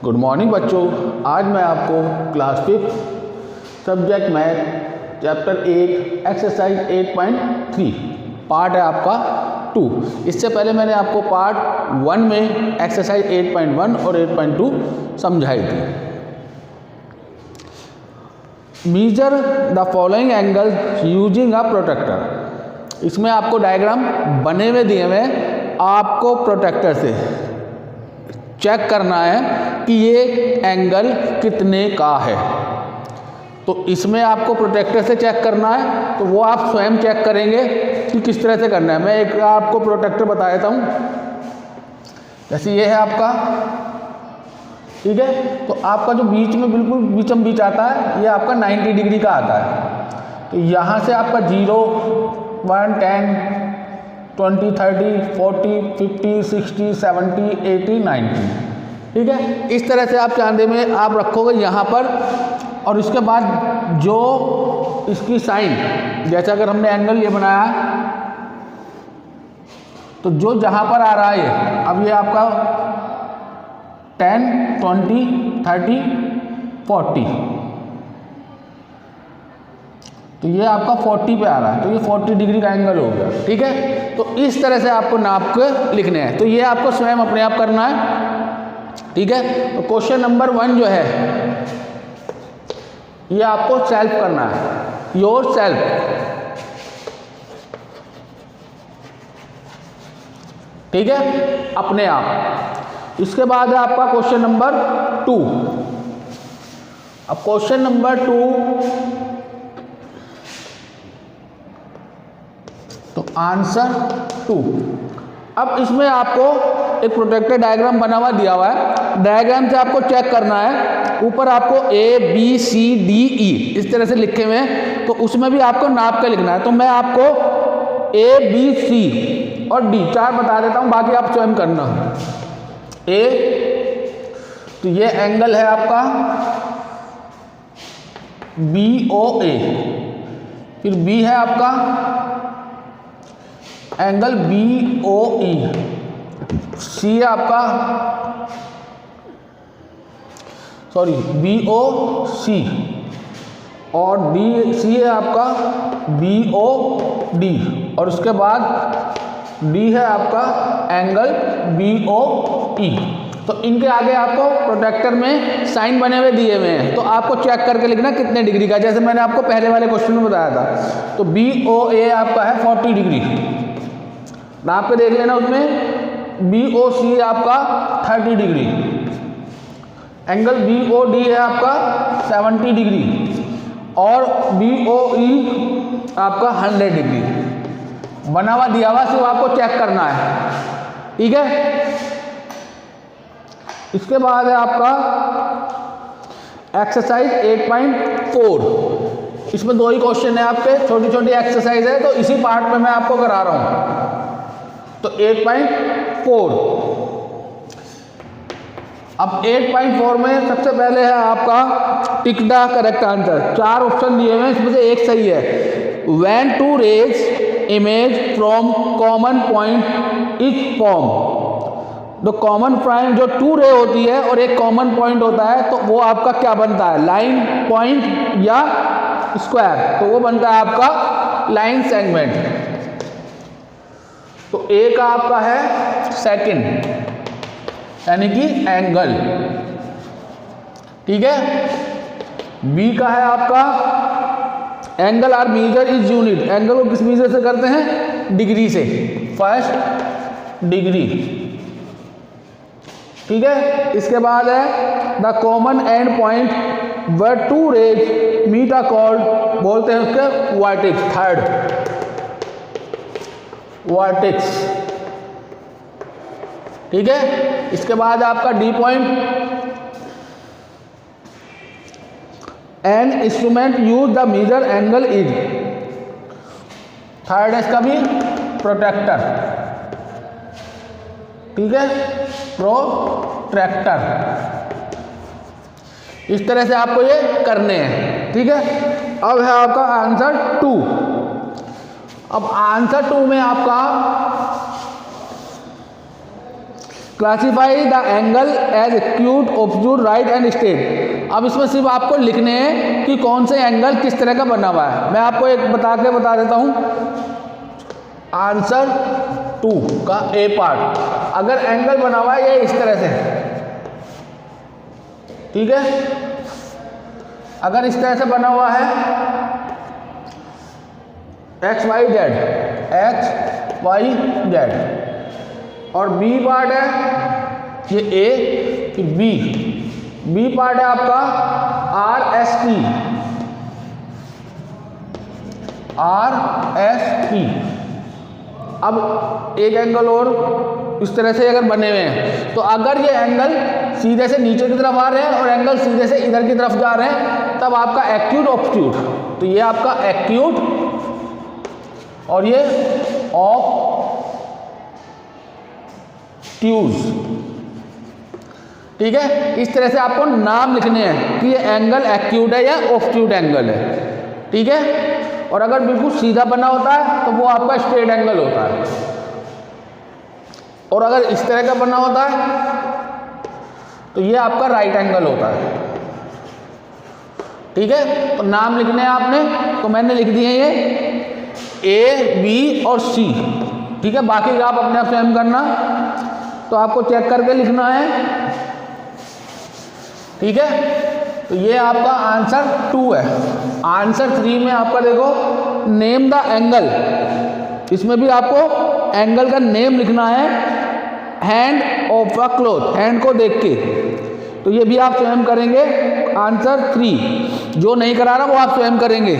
Good morning बच्चों। आज मैं आपको class 5 subject math chapter 8 exercise 8.3 part है आपका 2। इससे पहले मैंने आपको पार्ट 1 में एक्सरसाइज 8.1 और 8.2 समझाई थी। Measure the following angle using a protractor. इसमें आपको डायग्राम बने हुए दिए हुए, आपको प्रोटेक्टर से चेक करना है कि ये एंगल कितने का है। तो इसमें आपको प्रोटेक्टर से चेक करना है, तो वो आप स्वयं चेक करेंगे कि किस तरह से करना है। मैं एक आपको प्रोटेक्टर बता देता हूँ। जैसे ये है आपका, ठीक है। तो आपका जो बीच में बिल्कुल बीचम बीच आता है, ये आपका 90 डिग्री का आता है। तो यहाँ से आपका 0, 1, 10, 20, 30, 40, 50, 60, 70, 80, 90, ठीक है। इस तरह से आप चांदे में आप रखोगे यहाँ पर, और इसके बाद जो इसकी साइन, जैसे अगर हमने एंगल ये बनाया, तो जो जहाँ पर आ रहा है, अब ये आपका 10, 20, 30, 40, तो ये आपका 40 पे आ रहा है, तो ये 40 डिग्री का एंगल हो गया, ठीक है। तो इस तरह से आपको नाप के लिखने हैं। तो ये आपको स्वयं अपने आप करना है, ठीक है। तो क्वेश्चन नंबर 1 जो है, ये आपको सेल्फ करना है, योर सेल्फ, ठीक है, अपने आप। इसके बाद है आपका क्वेश्चन नंबर 2। अब क्वेश्चन नंबर 2, तो आंसर 2। अब इसमें आपको एक प्रोटेक्टर डायग्राम बना हुआ दिया हुआ है। डायग्राम से आपको चेक करना है, ऊपर आपको A B C D E इस तरह से लिखे हुए हैं, तो उसमें भी आपको नाप के लिखना है। तो मैं आपको A B C और D 4 बता देता हूँ, बाकी आप स्वयं करना। A, तो ये एंगल है आपका BOA, फिर B है आपका एंगल BOE, C है आपका BOC, और C है आपका BOD, और उसके बाद D है आपका एंगल BOE। तो इनके आगे आपको प्रोटेक्टर में साइन बने हुए दिए हुए हैं, तो आपको चेक करके लिखना कितने डिग्री का। जैसे मैंने आपको पहले वाले क्वेश्चन में बताया था, तो BOA आपका है 40 डिग्री, नाप के देख लेना। उसमें BOC आपका 30 डिग्री, एंगल BOD है आपका 70 डिग्री, और BOE आपका 100 डिग्री। बना हुआ दिया हुआ, सिर्फ आपको चेक करना है, ठीक है। इसके बाद है आपका एक्सरसाइज 8.4। इसमें 2 ही क्वेश्चन है आपके, छोटी छोटी एक्सरसाइज है, तो इसी पार्ट में मैं आपको करा रहा हूं। तो 8.4, अब 8.4 में सबसे पहले है आपका tick the correct answer. 4 option दिए हुए हैं, इसमें से एक सही है। When two rays emerge from common point is form. तो कॉमन पॉइंट जो 2 रे होती है और एक कॉमन पॉइंट होता है, तो वो आपका क्या बनता है, लाइन, पॉइंट या स्क्वायर। तो वो बनता है आपका लाइन सेगमेंट। तो ए का आपका है सेकंड, यानी कि एंगल, ठीक है। बी का है आपका angle are measure is unit. Angle को किस मीजर से करते हैं, डिग्री से, फर्स्ट डिग्री, ठीक है। इसके बाद है the common end point where 2 rays meet are called, बोलते हैं उसके वर्टेक्स, थर्ड वर्टेक्स, ठीक है। इसके बाद आपका D point, an instrument use the measure angle is, third है इसका भी प्रोटेक्टर, ठीक है, प्रोट्रैक्टर। इस तरह से आपको ये करने हैं, ठीक है। अब है आपका आंसर 2। अब आंसर 2 में आपका classify the angle as acute, obtuse, right and straight. अब इसमें सिर्फ आपको लिखने हैं कि कौन से एंगल किस तरह का बना हुआ है। मैं आपको एक बता देता हूँ। आंसर 2 का ए पार्ट, अगर एंगल बना हुआ है ये इस तरह से, ठीक है, अगर इस तरह से बना हुआ है X Y Z, X Y Z, और बी पार्ट है ये ए, फिर बी पार्ट है आपका आर एस टी, अब एक एंगल और इस तरह से अगर बने हुए हैं, तो अगर ये एंगल सीधे से नीचे की तरफ आ रहे हैं और एंगल सीधे से इधर की तरफ जा रहे हैं, तब आपका एक्यूट ऑब्ट्यूड, तो ये आपका एक्यूट और ये ऑब्ट्यूज, ठीक है। इस तरह से आपको नाम लिखने हैं कि ये एंगल एक्यूट है या ऑब्ट्यूड एंगल है, ठीक है। और अगर बिल्कुल सीधा बना होता है तो वो आपका स्ट्रेट एंगल होता है, और अगर इस तरह का बना होता है तो ये आपका राइट एंगल होता है, ठीक है। तो नाम लिखने हैं आपने, तो मैंने लिख दिए ये ए, बी और सी, ठीक है। बाकी आप अपने आप स्वयं करना, तो आपको चेक करके लिखना है, ठीक है। तो ये आपका आंसर 2 है। आंसर 3 में आपका देखो नेम द एंगल, इसमें भी आपको एंगल का नेम लिखना है, hand of a cloth, hand को देख के, तो ये भी आप स्वयं करेंगे। आंसर 3 जो नहीं करा रहा वो आप स्वयं करेंगे।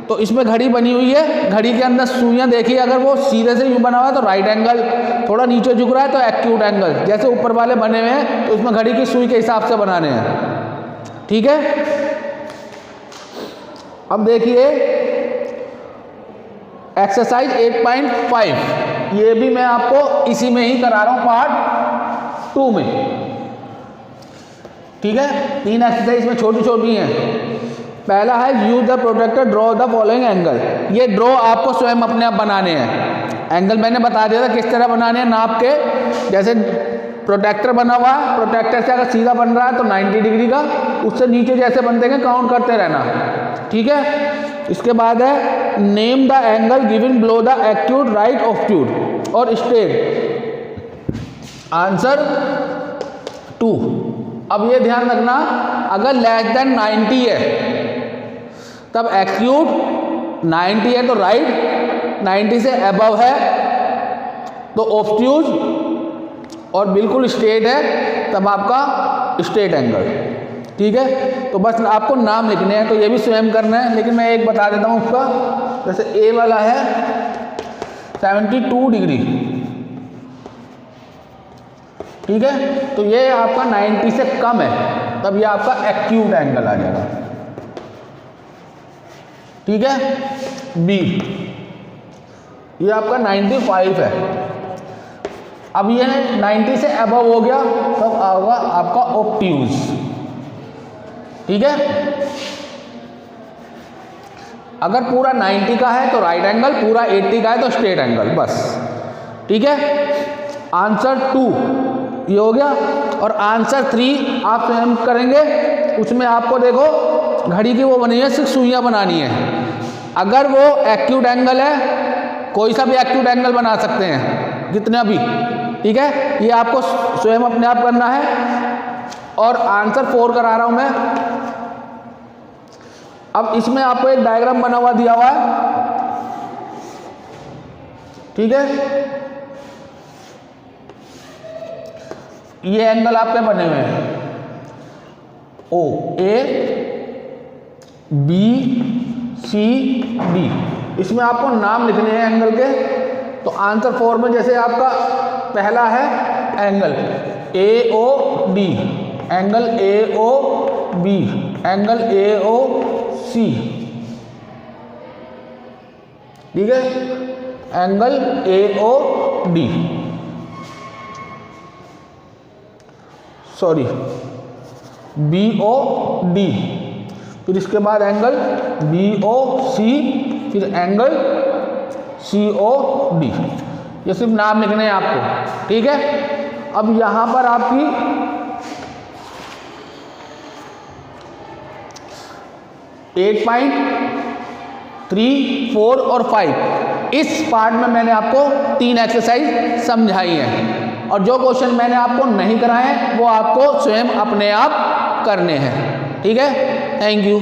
तो इसमें घड़ी बनी हुई है, घड़ी के अंदर सुइयां देखिए, अगर वो सीधे से यूँ बना हुआ है तो राइट एंगल, थोड़ा नीचे झुक रहा है तो एक्यूट एंगल, जैसे ऊपर वाले बने हुए हैं तो इसमें घड़ी की सुई के हिसाब से बनाने हैं, ठीक है। अब देखिए एक्सरसाइज 8.5, ये भी मैं आपको इसी में ही करा रहा हूं पार्ट 2 में, ठीक है। 3 एक्सरसाइज में छोटी छोटी हैं। पहला है use the protractor, draw the following angle. ये ड्रॉ आपको स्वयं अपने आप बनाने हैं। एंगल मैंने बता दिया था किस तरह बनाने हैं, नाप के, जैसे प्रोटेक्टर बना हुआ है, प्रोटेक्टर से अगर सीधा बन रहा है तो 90 डिग्री का, उससे नीचे जैसे बनते हैं काउंट करते रहना, ठीक है। इसके बाद है name the angle given below the acute, right, obtuse और स्ट्रेट। आंसर 2। अब ये ध्यान रखना, अगर लेस देन 90 है तब एक्यूट, 90 है तो राइट, 90 से अबव है तो ऑब्ट्यूज, और बिल्कुल स्ट्रेट है तब आपका स्ट्रेट एंगल, ठीक है। तो बस आपको नाम लिखने हैं, तो ये भी स्वयं करना है, लेकिन मैं एक बता देता हूँ उसका। जैसे ए वाला है 72 डिग्री, ठीक है, तो ये आपका 90 से कम है, तब ये आपका एक्यूट एंगल आ जाएगा, ठीक है। बी, ये आपका 95 है, अब ये 90 से अबव हो गया तब आएगा आपका ऑब्ट्यूज, ठीक है। अगर पूरा 90 का है तो राइट एंगल, पूरा 80 का है तो स्ट्रेट एंगल, बस, ठीक है। आंसर 2 ये हो गया। और आंसर 3 आप स्वयं करेंगे, उसमें आपको देखो घड़ी की वो बनी है, सिर्फ सुइयां बनानी है। अगर वो एक्यूट एंगल है, कोई सा भी एक्यूट एंगल बना सकते हैं, जितना भी, ठीक है। ये आपको स्वयं अपने आप करना है। और आंसर 4 करा रहा हूं मैं। अब इसमें आपको एक डायग्राम बना हुआ दिया हुआ है, ठीक है। ये एंगल आपके बने हुए हैं, ओ ए, बी, सी, डी। इसमें आपको नाम लिखने हैं एंगल के। तो आंसर 4 में जैसे आपका पहला है angle A O D, angle A O B, angle A O C, ठीक है, angle A O D, sorry B O D, फिर इसके बाद एंगल बी ओ सी, फिर एंगल सी ओ डी। ये सिर्फ नाम लिखने हैं आपको, ठीक है। अब यहाँ पर आपकी 8.3, 4 और 5 इस पार्ट में मैंने आपको 3 एक्सरसाइज समझाई हैं, और जो क्वेश्चन मैंने आपको नहीं कराए वो आपको स्वयं अपने आप करने हैं। ठीक है, थैंक यू।